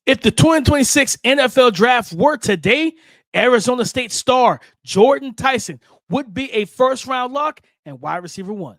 If the 2026 NFL Draft were today, Arizona State star Jordyn Tyson would be a first-round lock and wide receiver one.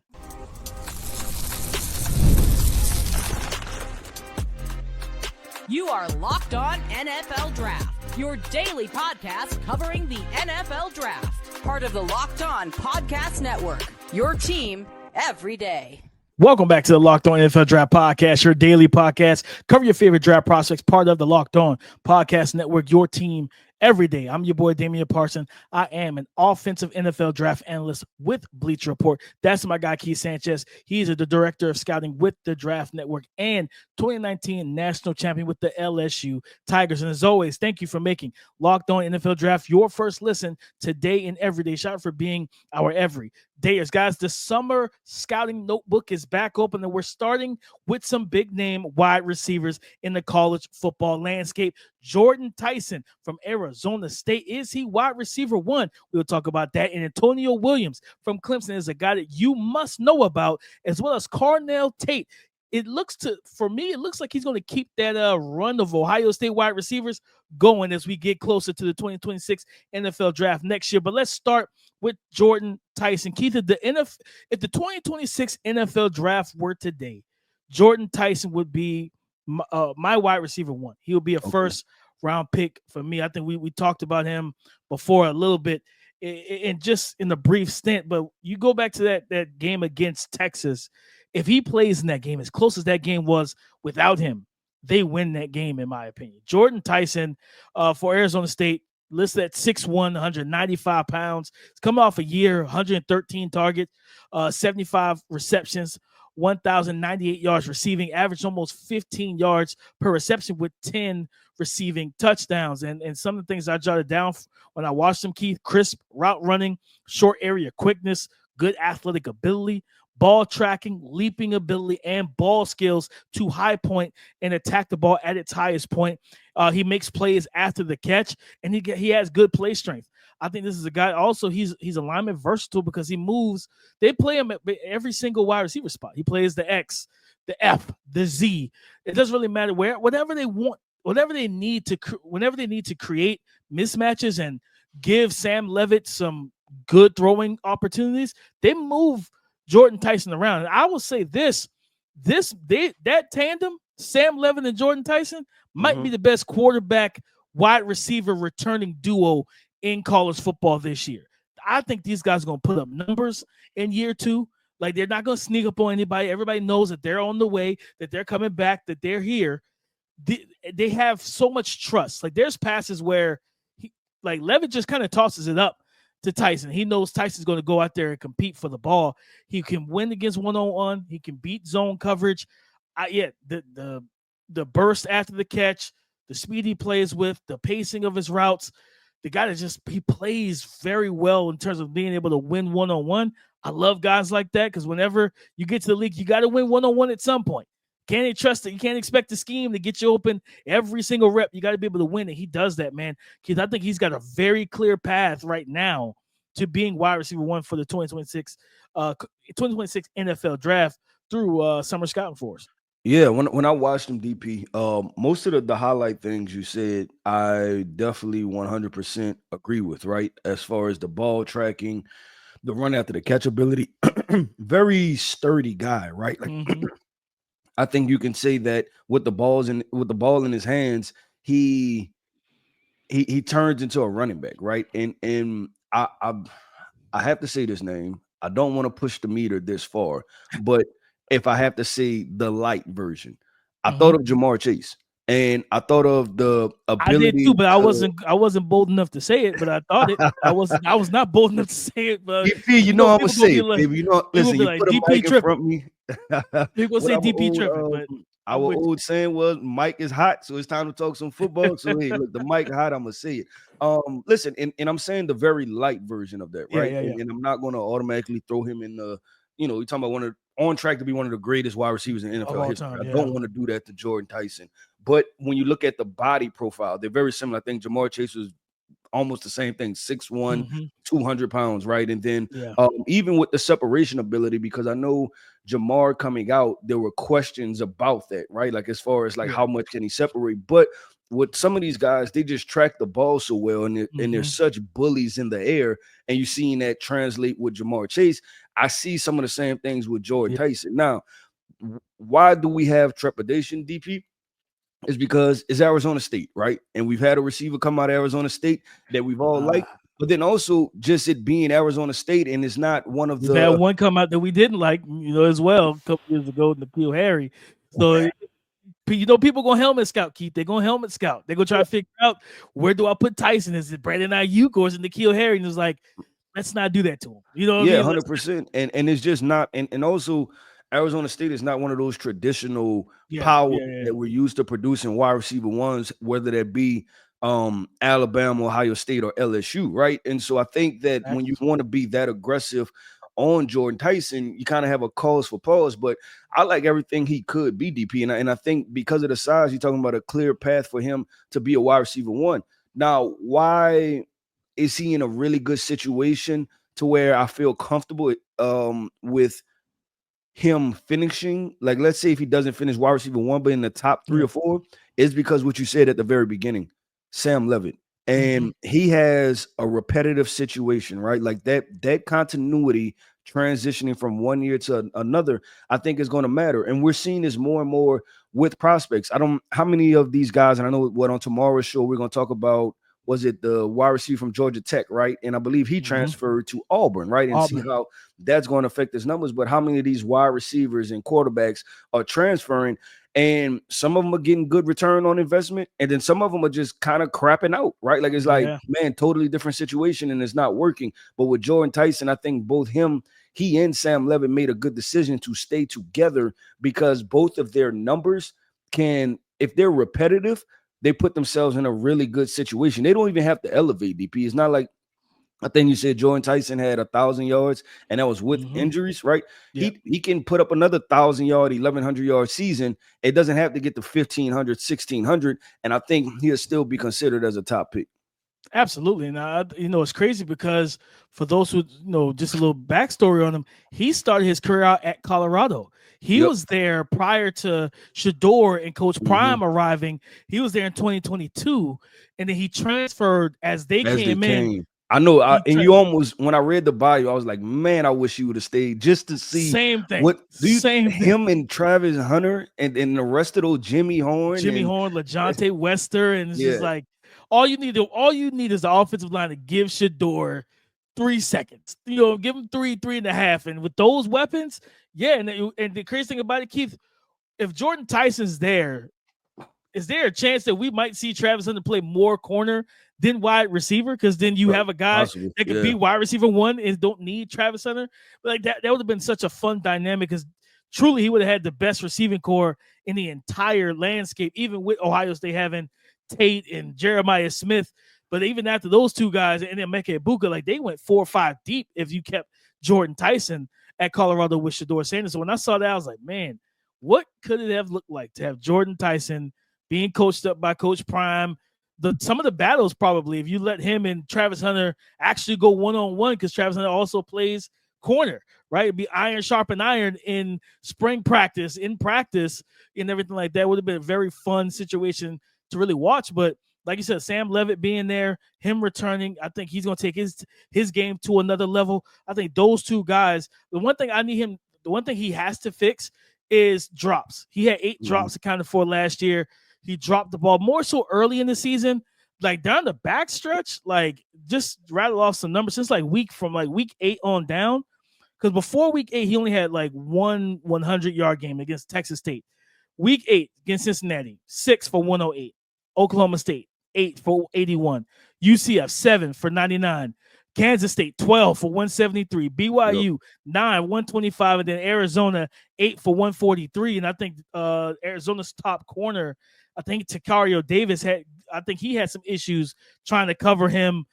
You are Locked On NFL Draft, your daily podcast covering the NFL Draft. Part of the Locked On Podcast Network, your team every day. Welcome back to the Locked On NFL Draft Podcast, your daily podcast. Cover your favorite draft prospects, part of the Locked On Podcast Network, your team every day. I'm your boy, Damian Parson. I am an offensive NFL draft analyst with Bleacher Report. That's my guy, Sanchez. He's the director of scouting with the Draft Network and 2019 national champion with the LSU Tigers. And as always, thank you for making Locked On NFL Draft your first listen today and every day. Shout out for being our every dayers. Guys, the summer scouting notebook is back open, and we're starting with some big name wide receivers in the college football landscape. Jordyn Tyson from Arizona State. Is he wide receiver one? We'll talk about that. And Antonio Williams from Clemson is a guy that you must know about, as well as Carnell Tate. For me, it looks like he's going to keep that run of Ohio State wide receivers going as we get closer to the 2026 NFL Draft next year. But let's start with Jordyn Tyson. Keith, if the 2026 NFL Draft were today, Jordyn Tyson would be my wide receiver one. He would be a first round pick for me. I think we talked about him before a little bit in just in a brief stint, but you go back to that game against Texas. If he plays in that game, as close as that game was without him, they win that game, in my opinion. Jordyn Tyson for Arizona State, listed at 6'1", 195 pounds. He's coming off a year, 113 targets, 75 receptions, 1,098 yards receiving, averaged almost 15 yards per reception with 10 receiving touchdowns. And some of the things I jotted down when I watched him, Keith: crisp route running, short area quickness, good athletic ability, ball tracking, leaping ability, and ball skills to high point and attack the ball at its highest point. He makes plays after the catch, and he has good play strength. I think this is a guy also, he's alignment versatile because he moves. They play him at every single wide receiver spot. He plays the X, the F, the Z. It doesn't really matter where, whatever they want, whenever they need to create mismatches and give Sam Levitt some good throwing opportunities, they move Jordyn Tyson around. And I will say that tandem, Sam Levitt and Jordyn Tyson, might be the best quarterback wide receiver returning duo in college football this year. I think these guys are going to put up numbers in year two. Like, they're not going to sneak up on anybody. Everybody knows that they're on the way, that they're coming back, that they're here. They have so much trust. Like, there's passes where Levitt just kind of tosses it up to Tyson. He knows Tyson's going to go out there and compete for the ball. He can win against one-on-one. He can beat zone coverage. The burst after the catch, the speed he plays with, the pacing of his routes, the guy that he plays very well in terms of being able to win one-on-one. I love guys like that because whenever you get to the league, you got to win one-on-one at some point. Can't trust it. You can't expect the scheme to get you open every single rep. You got to be able to win it. He does that, man. Because I think he's got a very clear path right now to being wide receiver one for the 2026 NFL Draft through summer scouting for us. Yeah, when I watched him, DP, most of the highlight things you said, I definitely 100% agree with, right? As far as the ball tracking, the run after the catch ability, very sturdy guy, right? Like, I think you can say that with the ball in his hands, he turns into a running back, right? And I have to say this name. I don't want to push the meter this far, but if I have to say the light version, I thought of Ja'Marr Chase, and I thought of the ability. I did too, but I wasn't bold enough to say it. But I thought it. I was not bold enough to say it. But I'm gonna say it, baby. Listen, you like, put a DP mic in tripping. front of me. People say DP tripping, but our old saying was Mike is hot, so it's time to talk some football. So hey, look, the mic hot, I'm gonna say it. Listen, and I'm saying the very light version of that, right? And I'm not gonna automatically throw him in the, you're talking about on track to be one of the greatest wide receivers in NFL history. I don't want to do that to Jordyn Tyson. But when you look at the body profile, they're very similar. I think Ja'Marr Chase was almost the same thing, 6'1", Mm-hmm. 200 pounds, right? And then Yeah. even with the separation ability, because I know Jamar coming out, there were questions about that, right? Like as far as like how much can he separate, but with some of these guys, they just track the ball so well, and they're such bullies in the air, and you're seeing that translate with Jamar Chase. I see some of the same things with Jordyn Tyson. Now, why do we have trepidation, DP? Is because it's Arizona State, right? And we've had a receiver come out of Arizona State that we've all liked, but then also just it being Arizona State, and it's not one of we've had the. one come out that we didn't like, as well, a couple years ago, N'Keal Harry. So, people gonna helmet scout, Keith. They're gonna helmet scout. They're gonna try to figure out, where do I put Tyson? Is it Brandon Ayuk or is it N'Keal Harry? And it's like, let's not do that to him. You know what I mean? 100%. And it's just not, and also Arizona State is not one of those traditional power that we're used to producing wide receiver ones, whether that be Alabama, Ohio State, or LSU, right? And so I think that when you want to be that aggressive on Jordyn Tyson, you kind of have a cause for pause. But I like everything he could be, DP. And I think because of the size, you're talking about a clear path for him to be a wide receiver one. Now, why is he in a really good situation to where I feel comfortable with him finishing? Like, let's say if he doesn't finish wide receiver one, but in the top 3 or 4, is because what you said at the very beginning, Sam Levitt. And he has a repetitive situation, right? Like that continuity transitioning from one year to another, I think is going to matter. And we're seeing this more and more with prospects. How many of these guys, and I know what on tomorrow's show, we're going to talk about, was it the wide receiver from Georgia Tech, right? And I believe he transferred to Auburn, right? And see how that's going to affect his numbers. But how many of these wide receivers and quarterbacks are transferring? And some of them are getting good return on investment, and then some of them are just kind of crapping out, right? Like it's like, man, totally different situation, and it's not working. But with Jordyn Tyson, I think both he and Sam Levitt made a good decision to stay together, because both of their numbers can, if they're repetitive, they put themselves in a really good situation. They don't even have to elevate, DP. It's not like, I think you said Jordyn Tyson had 1,000 yards, and that was with injuries, right? He can put up another 1,000-yard, 1,100-yard season. It doesn't have to get to 1,500, 1,600, and I think he'll still be considered as a top pick. Absolutely. And it's crazy because for those who just a little backstory on him, he started his career out at Colorado. He was there prior to Shador and Coach Prime arriving. He was there in 2022, and then he transferred as they came in. I know, and you almost, when I read the bio, I was like, man, I wish you would have stayed just to see. Same thing. What do you think? Him and Travis Hunter and the rest of those, Jimmy Horn, LaJohntay Wester, and it's just like, all you need is the offensive line to give Shador 3 seconds. Give him 3.5, and with those weapons, and the crazy thing about it, Keith, if Jordyn Tyson's there, is there a chance that we might see Travis Hunter play more corner than wide receiver? Because then you have a guy that could be wide receiver one and don't need Travis Hunter. But like that would have been such a fun dynamic, because truly he would have had the best receiving core in the entire landscape, even with Ohio State having Tate and Jeremiah Smith. But even after those two guys and then Emeka Egbuka, like they went 4 or 5 deep if you kept Jordyn Tyson at Colorado with Shador Sanders. So when I saw that, I was like, man, what could it have looked like to have Jordyn Tyson being coached up by Coach Prime? Some of the battles, probably, if you let him and Travis Hunter actually go one-on-one, because Travis Hunter also plays corner, right? It'd be iron sharpen iron in spring practice, in practice, and everything like that. Would have been a very fun situation to really watch. But like you said, Sam Levitt being there, him returning, I think he's going to take his game to another level. I think those two guys, the one thing he has to fix is drops. He had 8 drops accounted for last year. He dropped the ball more so early in the season, like down the backstretch, like just rattle off some numbers since week 8 on down. Because before week 8, he only had like one 100-yard game against Texas State. Week 8 against Cincinnati, 6 for 108. Oklahoma State, 8 for 81. UCF, 7 for 99. Kansas State, 12 for 173. BYU, 9, 125. And then Arizona, 8 for 143. And I think Arizona's top corner, I think Tacario Davis had some issues trying to cover him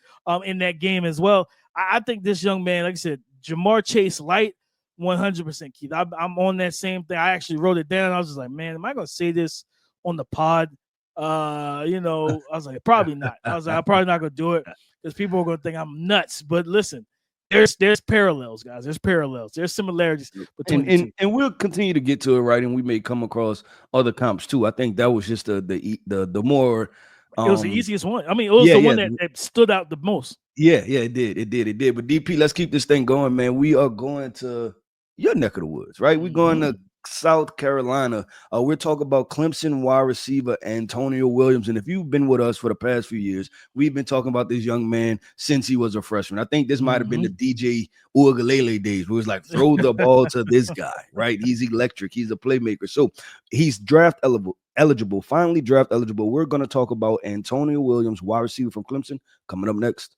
in that game as well. I think this young man, like I said, Jamar Chase light, 100%, Keith. I'm on that same thing. I actually wrote it down. I was just like, man, am I going to say this on the pod? You know, I was like, probably not. I was like, I'm probably not gonna do it because people are gonna think I'm nuts. But listen, there's parallels, guys. There's parallels. There's similarities between the two. And we'll continue to get to it, right? And we may come across other comps too. I think that was just the more. It was the easiest one. I mean, it was the one that stood out the most. Yeah, it did. But DP, let's keep this thing going, man. We are going to your neck of the woods, right? We're going to South Carolina. We're talking about Clemson wide receiver Antonio Williams. And if you've been with us for the past few years, we've been talking about this young man since he was a freshman. I think this might have been the DJ Uiagalelei days where it was like, throw the ball to this guy, right? He's electric. He's a playmaker. So he's draft eligible, finally draft eligible. We're going to talk about Antonio Williams, wide receiver from Clemson, coming up next.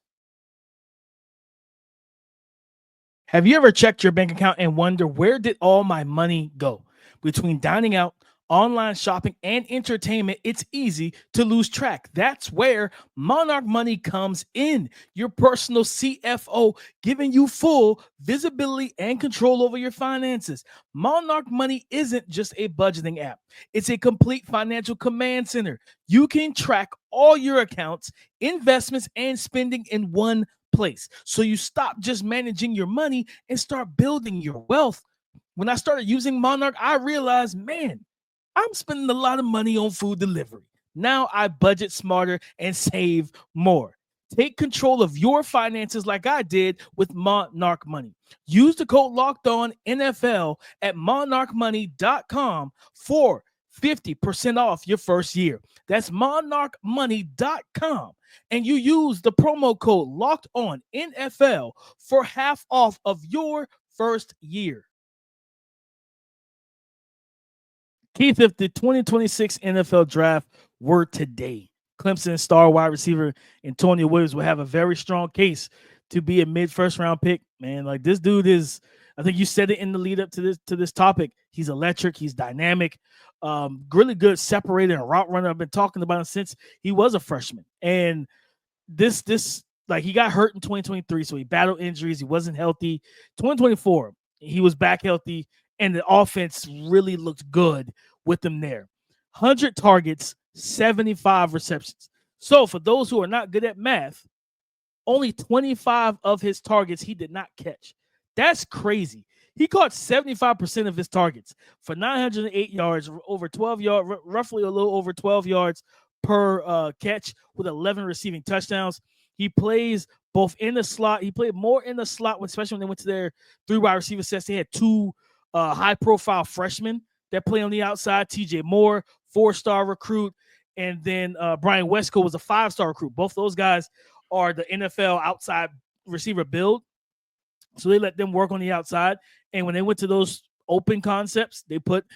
Have you ever checked your bank account and wonder where did all my money go? Between dining out, online shopping, and entertainment, it's easy to lose track. That's where Monarch Money comes in, your personal CFO, giving you full visibility and control over your finances. Monarch Money isn't just a budgeting app. It's a complete financial command center. You can track all your accounts, investments, and spending in one place. So you stop just managing your money and start building your wealth. When I started using Monarch, I realized, man, I'm spending a lot of money on food delivery. Now I budget smarter and save more. Take control of your finances like I did with Monarch Money. Use the code LOCKEDONNFL at monarchmoney.com for 50% off your first year. That's monarchmoney.com. And you use the promo code LOCKEDONNFL for half off of your first year. Keith, if the 2026 NFL draft were today, Clemson star wide receiver Antonio Williams will have a very strong case to be a mid-first round pick. Man, like this dude is, I think you said it in the lead up to this topic. He's electric. He's dynamic. Really good separator and route runner. I've been talking about him since he was a freshman. And this like he got hurt in 2023, so he battled injuries. He wasn't healthy. 2024, he was back healthy, and the offense really looked good with him there. 100 targets, 75 receptions. So for those who are not good at math, only 25 of his targets he did not catch. That's crazy. He caught 75% of his targets for 908 yards, over 12 yards, roughly a little over 12 yards per catch with 11 receiving touchdowns. He plays both in the slot. He played more in the slot, especially when they went to their 3 wide receiver sets. They had 2 high-profile freshmen that play on the outside. TJ Moore, 4-star recruit, and then Brian Westcott was a 5-star recruit. Both those guys are the NFL outside receiver build. So they let them work on the outside. And when they went to those open concepts, they put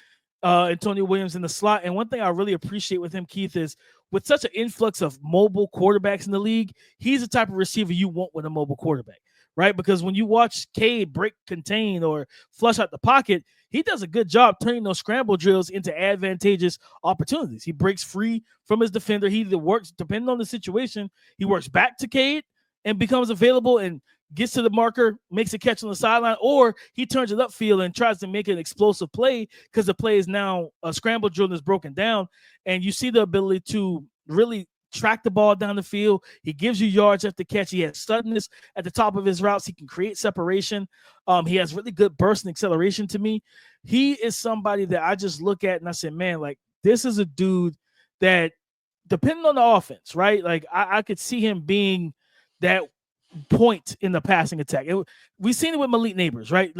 Antonio Williams in the slot. And one thing I really appreciate with him, Keith, is with such an influx of mobile quarterbacks in the league, he's the type of receiver you want with a mobile quarterback, right? Because when you watch Cade break, contain, or flush out the pocket, he does a good job turning those scramble drills into advantageous opportunities. He breaks free from his defender. He either works, depending on the situation, he works back to Cade and becomes available and gets to the marker, makes a catch on the sideline, or he turns it upfield and tries to make an explosive play because the play is now a scramble drill that's broken down. And you see the ability to really track the ball down the field. He gives you yards after catch. He has suddenness at the top of his routes. He can create separation. He has really good burst and acceleration to me. He is somebody that I just look at and I say, man, like this is a dude that, depending on the offense, right? Like I could see him being that point in the passing attack. We've seen it with Malik Neighbors, right?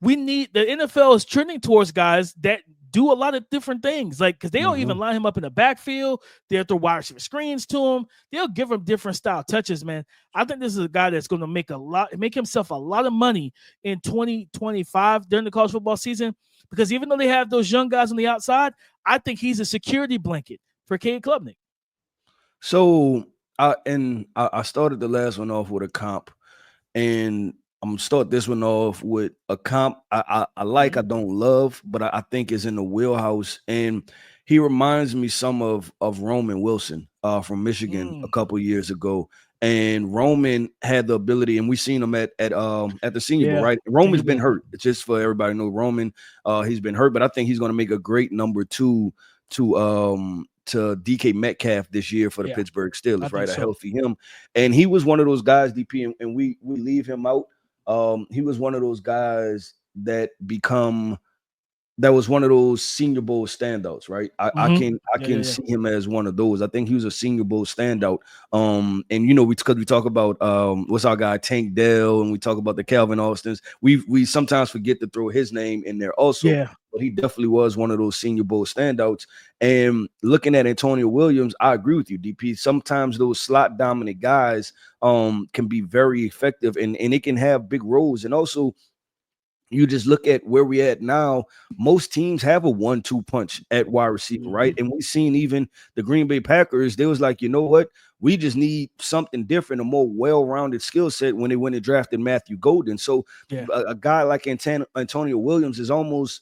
We need, the NFL is trending towards guys that do a lot of different things, like because they don't even line him up in the backfield. They'll throw wide receiver screens to him. They'll give him different style touches, man. I think this is a guy that's going to make himself a lot of money in 2025 during the college football season, because even though they have those young guys on the outside, I think he's a security blanket for Cade Klubnik. So I started the last one off with a comp, and I'm gonna start this one off with a comp I don't love, but I think is in the wheelhouse. And he reminds me some of Roman Wilson from Michigan a couple years ago. And Roman had the ability, and we've seen him at the Senior Bowl, right? Roman's been hurt. It's just for everybody to know Roman, he's been hurt, but I think he's going to make a great number 2 to DK Metcalf this year for the Pittsburgh Steelers, right? A healthy him. And he was one of those guys, DP, and we leave him out. He was one of those guys that was one of those Senior Bowl standouts, right? I can see him as one of those. I think he was a Senior Bowl standout. And because we talk about what's our guy Tank Dell, and we talk about the Calvin Austins, we sometimes forget to throw his name in there also. Yeah. But he definitely was one of those Senior Bowl standouts. And looking at Antonio Williams, I agree with you, DP. Sometimes those slot dominant guys can be very effective, and it can have big roles. And also, you just look at where we at now. Most teams have a 1-2 punch at wide receiver, right? And we've seen even the Green Bay Packers, they was like, you know what? We just need something different, a more well-rounded skill set when they went and drafted Matthew Golden. So a guy like Antonio Williams is almost,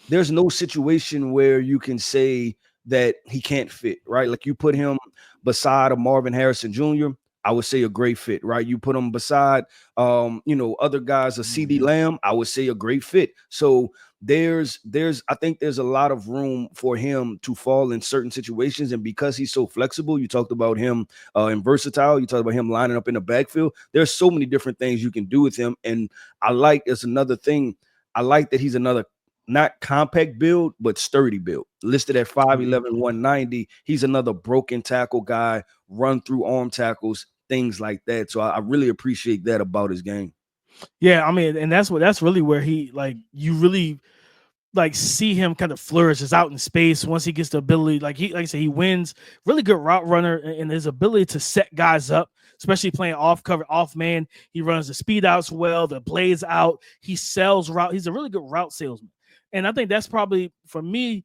there's no situation where you can say that he can't fit, right? Like you put him beside a Marvin Harrison Jr., I would say a great fit, right? You put him beside, other guys, a CD Lamb, I would say a great fit. So I think there's a lot of room for him to fall in certain situations. And because he's so flexible, you talked about him and versatile, you talked about him lining up in the backfield. There's so many different things you can do with him. And it's another thing. I like that he's another not compact build, but sturdy build. Listed at 5'11", 190. He's another broken tackle guy, run through arm tackles, things like that. So I really appreciate that about his game. Yeah, I mean, and that's really where he, like, you really like see him kind of flourish, is out in space once he gets the ability. Like I said, he wins. Really good route runner, and his ability to set guys up, especially playing off cover, off man. He runs the speed outs well, the blades out. He sells route. He's a really good route salesman. And I think that's probably, for me,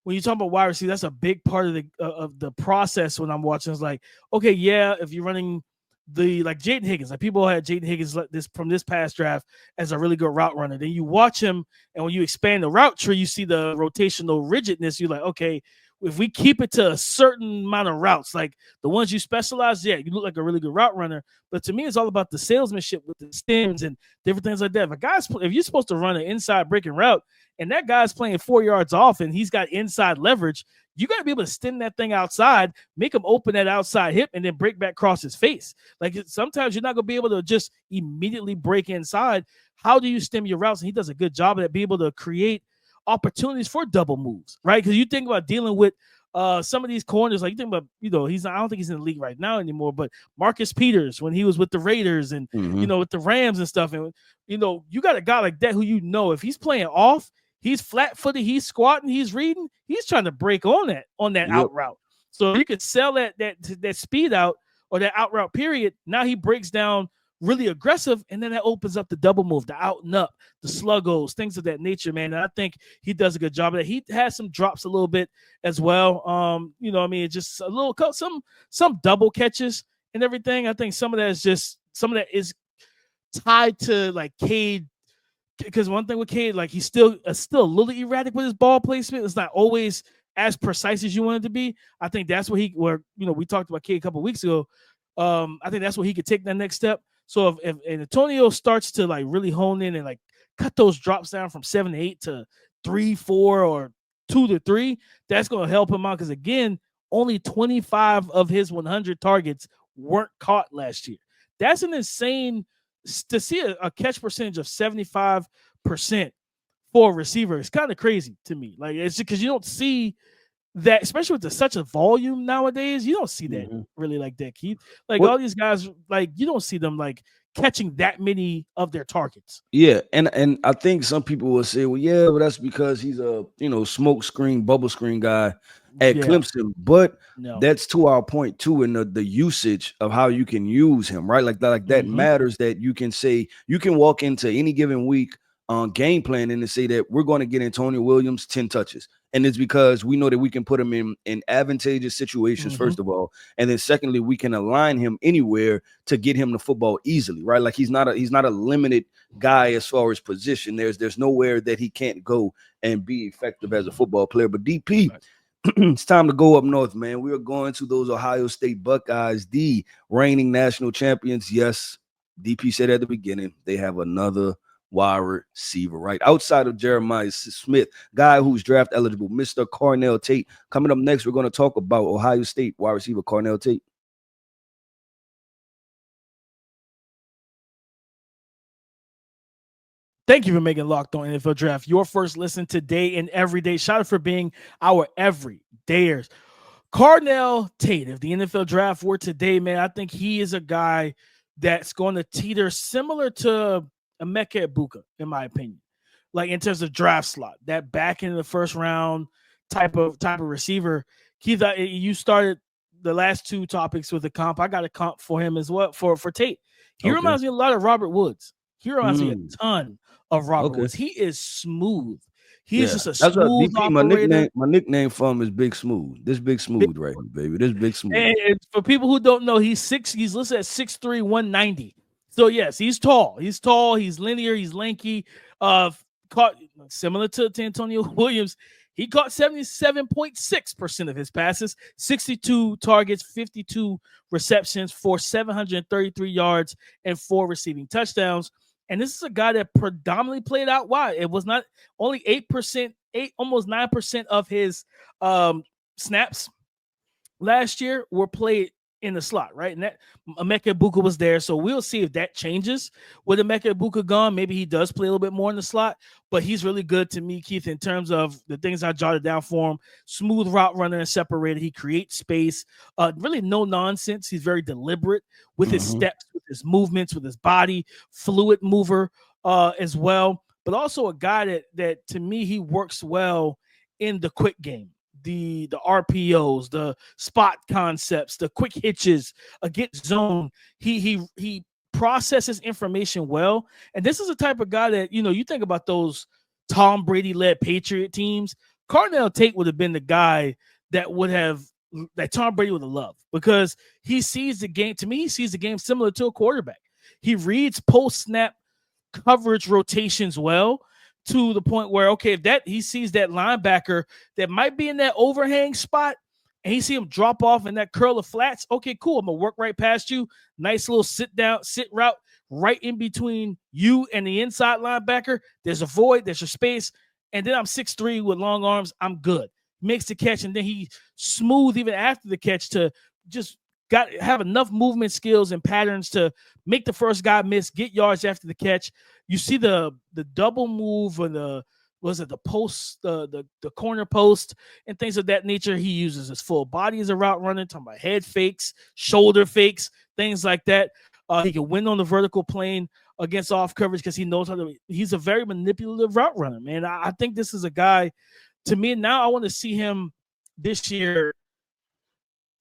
when you talk about wide receiver, that's a big part of the process when I'm watching. It's like, okay, yeah, if you're running like Jaden Higgins, like people had Jaden Higgins from this past draft as a really good route runner. Then you watch him, and when you expand the route tree, you see the rotational rigidness. You're like, okay, if we keep it to a certain amount of routes, like the ones you specialize, you look like a really good route runner. But to me, it's all about the salesmanship with the stems and different things like that. If you're supposed to run an inside breaking route, and that guy's playing 4 yards off and he's got inside leverage, you got to be able to stem that thing outside, make him open that outside hip, and then break back across his face. Like sometimes you're not going to be able to just immediately break inside. How do you stem your routes? And he does a good job of that, be able to create opportunities for double moves, right? Because you think about dealing with some of these corners, like you think about, I don't think he's in the league right now anymore, but Marcus Peters, when he was with the Raiders and, with the Rams and stuff. And, you got a guy like that who, if he's playing off, he's flat-footed, he's squatting, he's reading, he's trying to break on that out route. So you could sell that speed out or that out route period. Now he breaks down really aggressive, and then that opens up the double move, the out and up, the sluggos, things of that nature, man. And I think he does a good job of that. He has some drops a little bit as well. Just a little some double catches and everything. I think some of that is tied to like Cade. Because one thing with Cade, like he's still a little erratic with his ball placement. It's not always as precise as you want it to be. I think that's where we talked about Cade a couple of weeks ago. I think that's where he could take that next step. So if Antonio starts to like really hone in and like cut those drops down from 7 to 8 to 3, 4, or 2 to 3, that's going to help him out. Because again, only 25 of his 100 targets weren't caught last year. That's an insane to see a catch percentage of 75% for a receiver. It's kind of crazy to me. Like it's because you don't see that, especially with such a volume nowadays. You don't see that really like that, Keith. Like all these guys, like you don't see them like catching that many of their targets. Yeah, and I think some people will say, well, yeah, but that's because he's a smoke screen, bubble screen guy at Clemson. But that's to our point too, in the usage of how you can use him, right? Like that matters. That you can say you can walk into any given week on game planning and say that we're going to get Antonio Williams 10 touches. And it's because we know that we can put him in advantageous situations, first of all. And then secondly, we can align him anywhere to get him the football easily, right? Like he's not a limited guy as far as position. There's nowhere that he can't go and be effective as a football player. But DP, it's time to go up north, man. We are going to those Ohio State Buckeyes, the reigning national champions. Yes, DP said at the beginning, they have another wide receiver, right? Outside of Jeremiah Smith, guy who's draft eligible, Mr. Carnell Tate. Coming up next, we're going to talk about Ohio State wide receiver Carnell Tate. Thank you for making Locked On NFL Draft your first listen today and every day. Shout out for being our everydayers. Carnell Tate, if the NFL Draft were today, man, I think he is a guy that's going to teeter similar to Emeka Egbuka, in my opinion. Like in terms of draft slot, that back in the first round type of receiver. Keith, you started the last two topics with a comp. I got a comp for him as well for Tate. He reminds me a lot of Robert Woods. He reminds me a ton of Robert Woods. He is smooth. He is just a smooth operator. My nickname for him is Big Smooth. This Big Smooth right here, baby. This Big Smooth. And for people who don't know, he's listed at 6'3", 190. So yes, he's tall. He's tall. He's linear. He's lanky. Caught similar to Antonio Williams. He caught 77.6% of his passes, 62 targets, 52 receptions for 733 yards and 4 receiving touchdowns. And this is a guy that predominantly played out wide. It was not only 8%, almost 9% of his snaps last year were played in the slot, right? And that Emeka Egbuka was there. So we'll see if that changes with Emeka Egbuka gone. Maybe he does play a little bit more in the slot, but he's really good to me, Keith, in terms of the things I jotted down for him. Smooth route runner and separated. He creates space. Really no nonsense. He's very deliberate with his steps, with his movements, with his body, fluid mover as well. But also a guy that to me, he works well in the quick game. The RPOs, the spot concepts, the quick hitches against zone. He processes information well. And this is a type of guy that, you think about those Tom Brady-led Patriot teams. Carnell Tate would have been the guy that Tom Brady would have loved because he sees the game. To me, he sees the game similar to a quarterback. He reads post-snap coverage rotations well, to the point where, okay, if he sees that linebacker that might be in that overhang spot and he see him drop off in that curl of flats, okay, cool. I'm going to work right past you. Nice little sit route right in between you and the inside linebacker. There's a void, there's a space, and then I'm 6'3" with long arms. I'm good. Makes the catch, and then he smooth even after the catch to just have enough movement skills and patterns to make the first guy miss, get yards after the catch. You see the double move or the post, the corner post and things of that nature. He uses his full body as a route runner, talking about head fakes, shoulder fakes, things like that. He can win on the vertical plane against off coverage because he knows he's a very manipulative route runner, man. I think this is a guy, to me, now I want to see him this year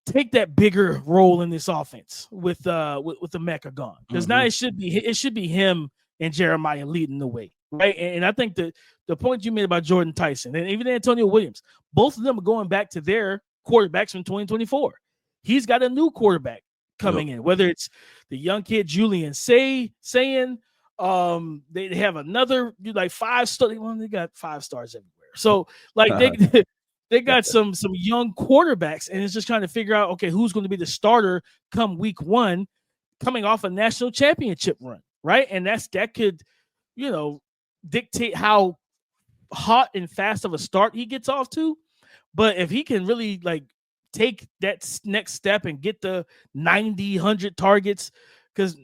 take that bigger role in this offense with the Mecca gone, because now it should be him and Jeremiah leading the way, right? And I think the point you made about Jordyn Tyson and even Antonio Williams, both of them are going back to their quarterbacks from 2024. He's got a new quarterback coming in, whether it's the young kid Julian saying they have another like 5-star. Well, they got 5 stars everywhere, so like they got some young quarterbacks, and it's just trying to figure out, okay, who's going to be the starter come week 1, coming off a national championship run, right? And that could, dictate how hot and fast of a start he gets off to. But if he can really like take that next step and get the 90, 100 targets, because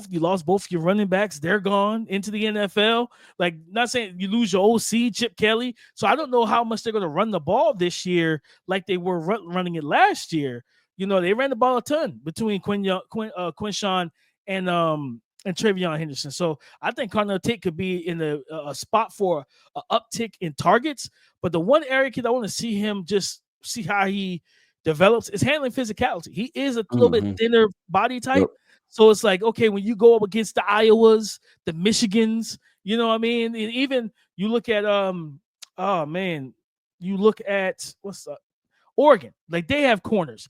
you lost both your running backs, they're gone into the NFL. Like, not saying you lose your OC, Chip Kelly. So I don't know how much they're going to run the ball this year like they were running it last year. They ran the ball a ton between Quinshawn and Travion Henderson. So I think Carnell Tate could be in a spot for an uptick in targets. But the one area I want to see him just see how he develops is handling physicality. He is a little bit thinner body type. Yep. So it's like, okay, when you go up against the Iowas, the Michigans, you know what I mean? And even you look at, you look at Oregon. Like, they have corners.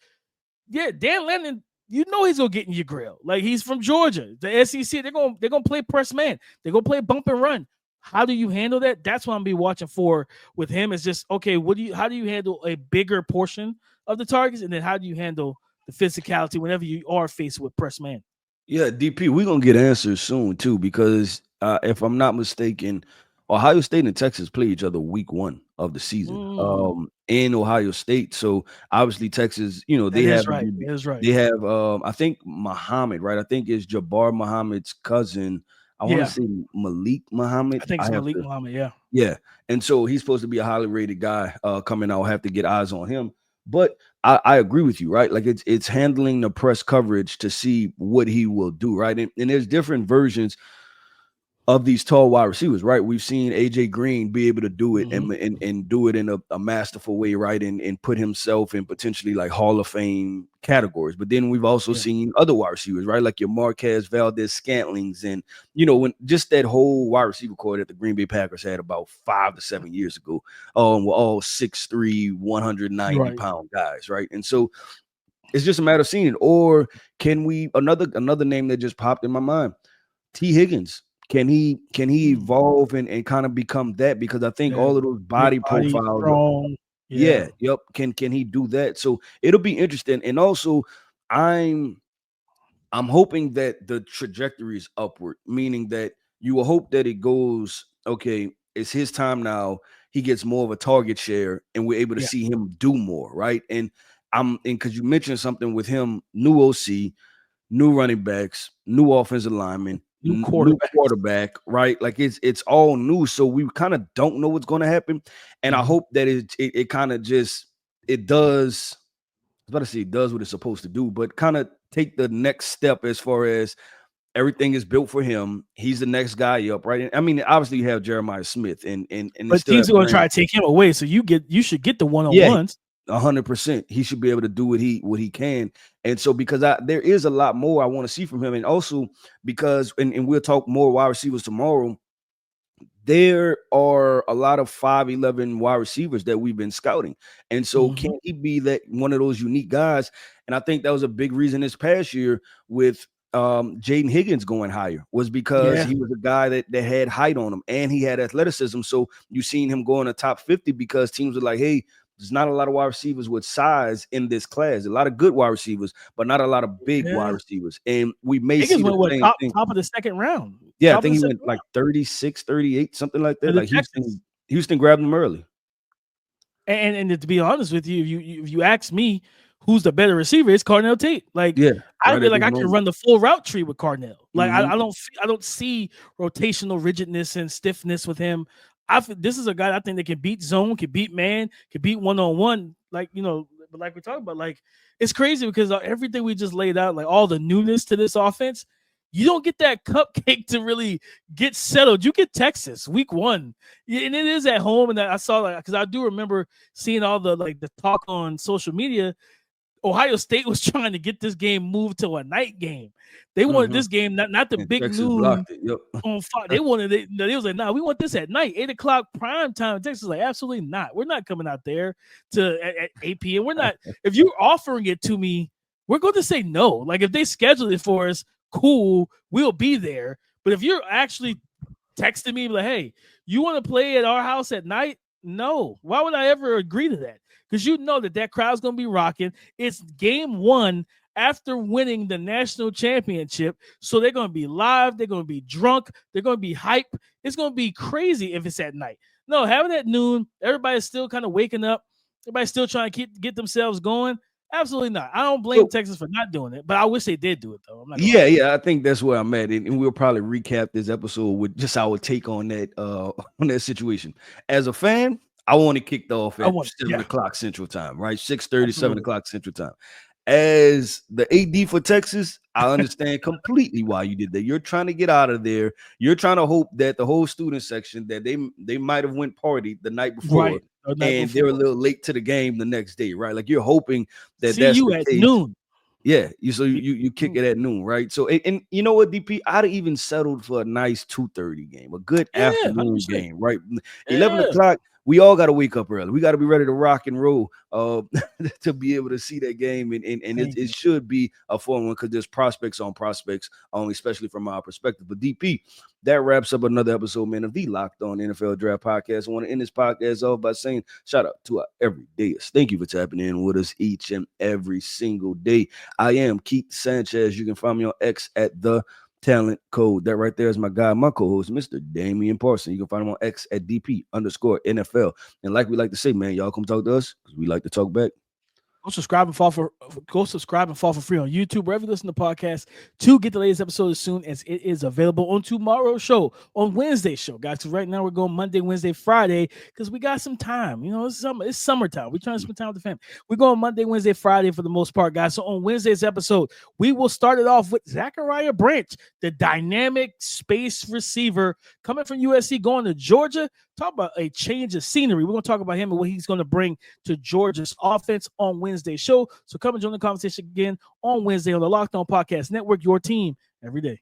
Yeah, Dan Lennon, he's gonna get in your grill. Like, he's from Georgia. The SEC, they're gonna play press man. They're gonna play bump and run. How do you handle that? That's what I'm gonna be watching for with him. Is just, okay, how do you handle a bigger portion of the targets, and then how do you handle the physicality whenever you are faced with press man? Yeah, DP, we're going to get answers soon, too, because If I'm not mistaken, Ohio State and Texas play each other week 1 of the season in Ohio State. So obviously Texas, they That is have right. That is right. they have I think Muhammad, right? I think it's Jabbar Muhammad's cousin. I want to Yeah. say Malik Muhammad. I think it's I have Malik to Muhammad. Yeah. Yeah. And so he's supposed to be a highly rated guy coming out. Have to get eyes on him. But I agree with you, right? Like it's handling the press coverage to see what he will do, right? And there's different versions of these tall wide receivers, right? We've seen AJ Green be able to do it and do it in a masterful way, right? And put himself in potentially like Hall of Fame categories. But then we've also seen other wide receivers, right? Like your Marquez Valdez Scantlings, and when just that whole wide receiver core that the Green Bay Packers had about 5 to 7 years ago, were all 6'3", 190 pound guys, right? And so it's just a matter of seeing it. Or can we another name that just popped in my mind? T. Higgins. Can he evolve and kind of become that? Because I think all of those body profiles, strong. yep. Can he do that? So it'll be interesting. And also, I'm hoping that the trajectory is upward, meaning that you will hope that it goes, okay, it's his time now. He gets more of a target share, and we're able to see him do more, right? And because you mentioned something with him, new OC, new running backs, new offensive linemen, New new quarterback, right? Like it's all new, so we kind of don't know what's going to happen. And I hope that it kind of just it does. I was about to say it does what it's supposed to do, but kind of take the next step as far as everything is built for him. He's the next guy up, right? And I mean, obviously you have Jeremiah Smith, and but teams are going to try to take him away, so you should get the one-on-ones. 100%. He should be able to do what he can. And so because there is a lot more I want to see from him. And also because and we'll talk more wide receivers tomorrow. There are a lot of 5'11" wide receivers that we've been scouting. And so can he be that one of those unique guys? And I think that was a big reason this past year with Jaden Higgins going higher was because he was a guy that had height on him and he had athleticism. So you seen him go in the top 50 because teams were like, hey, there's not a lot of wide receivers with size in this class. A lot of good wide receivers, but not a lot of big wide receivers. And we may see the same thing. Top of the second round. Yeah, I think he went like 36, 38, something like that. Like Houston grabbed him early. And to be honest with you, if you ask me who's the better receiver, it's Carnell Tate. Like I feel like I can run the full route tree with Carnell. Like I don't see rotational rigidness and stiffness with him. This is a guy I think that can beat zone, can beat man, can beat one-on-one. Like, but like we're talking about, like it's crazy because everything we just laid out, like all the newness to this offense, you don't get that cupcake to really get settled. You get Texas week 1, and it is at home. And I saw because I do remember seeing all the talk on social media. Ohio State was trying to get this game moved to a night game. They wanted this game, not the big Texas noon on Fox. They wanted it. They was like, nah, we want this at night, 8:00 prime time. Texas was like, absolutely not. We're not coming out there at 8 p.m. We're not. If you're offering it to me, we're going to say no. Like if they schedule it for us, cool, we'll be there. But if you're actually texting me like, hey, you want to play at our house at night? No. Why would I ever agree to that? Because you know that crowd's going to be rocking. It's game 1 after winning the national championship. So they're going to be live. They're going to be drunk. They're going to be hype. It's going to be crazy if it's at night. No, having it at noon, everybody's still kind of waking up. Everybody's still trying to get themselves going. Absolutely not. I don't blame Texas for not doing it, but I wish they did do it, though. I think that's where I'm at. And we'll probably recap this episode with just our take on that situation. As a fan, I want to kick off at 7 o'clock Central Time, right? 6:30, 7 o'clock Central Time. As the AD for Texas, I understand completely why you did that. You're trying to get out of there. You're trying to hope that the whole student section that they might have went party the night before, and they're a little late to the game the next day, right? Like you're hoping that that's you the at case. Noon. Yeah, you kick it at noon, right? So and you know what, DP, I'd have even settled for a nice 2:30 game, a good afternoon 100%. game, right? 11 o'clock. We all got to wake up early. We got to be ready to rock and roll to be able to see that game. And it should be a fun one because there's prospects on prospects, especially from our perspective. But DP, that wraps up another episode, man, of the Locked On NFL Draft Podcast. I want to end this podcast off by saying shout out to our everydayers. Thank you for tapping in with us each and every single day. I am Keith Sanchez. You can find me on X at the talent code. That right there is my guy, my co-host, Mr. Damian Parson. You can find him on X at DP_NFL. And like we like to say, man, y'all come talk to us because we like to talk back. Go subscribe and fall for free on YouTube, wherever you listen to podcasts, to get the latest episode as soon as it is available on tomorrow's show, on Wednesday's show, guys. Because right now we're going Monday, Wednesday, Friday, because we got some time. You know, it's summertime. We're trying to spend time with the family. We're going Monday, Wednesday, Friday for the most part, guys. So on Wednesday's episode, we will start it off with Zachariah Branch, the dynamic space receiver coming from USC, going to Georgia. Talk about a change of scenery. We're going to talk about him and what he's going to bring to Georgia's offense on Wednesday's show. So come and join the conversation again on Wednesday on the Locked On Podcast Network, your team every day.